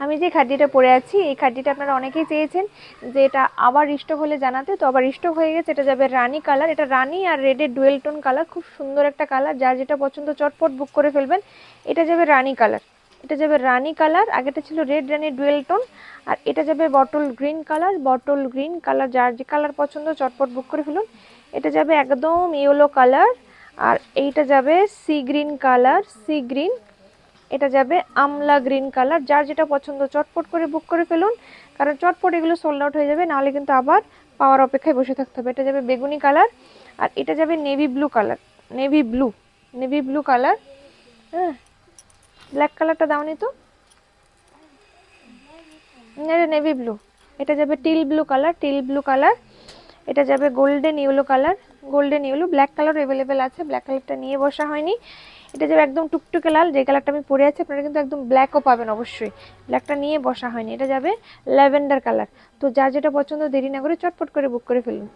আমি যে খাড্ডিটা পরে আছি এই খাড্ডিটা আপনারা অনেকেই চেয়েছেন যে এটা আবার স্টক হলে জানাতে, তো আবার স্টক হয়ে গেছে। এটা যাবে রানী কালার, এটা রানী আর রেডের ডুয়েল টোন কালার, খুব সুন্দর একটা কালার, যার যেটা পছন্দ চটপট বুক করে ফেলবেন। এটা যাবে রানী কালার, এটা যাবে রানী কালার, আগেটা ছিল রেড রানী ডুয়েল টোন, আর এটা যাবে bottle green colour, bottle green colour, যার যে কালার পছন্দ চটপট বুক করে ফেলুন। এটা যাবে একদম ইয়েলো কালার, আর এইটা যাবে sea green colour, sea green, এটা যাবে আমলা গ্রিন কালার, যার যেটা পছন্দ চটপট করে বুক করে ফেলুন, কারণ চটপট এগুলো সোল্ড আউট হয়ে যাবে, নাহলে কিন্তু আবার পাওয়ার অপেক্ষায় বসে থাকতে হবে। এটা যাবে বেগুনি কালার, আর এটা যাবে navy blue colour, navy blue, navy blue colour. হ্যাঁ, ব্ল্যাক কালারটা দাওনি তো, এটা নেভি ব্লু। এটা যাবে teal blue colour, teal blue colour. এটা যাবে golden yellow colour, golden yellow. Black colour available আছে, ব্ল্যাক কালারটা নিয়ে বসা হয়নি। এটা যাবে একদম টুকটুকে লাল, যে কালারটা আমি পরে আছি আপনারা কিন্তু একদম ব্ল্যাকও পাবেন অবশ্যই, ব্ল্যাকটা নিয়ে বসা হয়নি। এটা যাবে ল্যাভেন্ডার কালার। তো যার যেটা পছন্দ দেরি না করে চটপট করে বুক করে ফেলুন।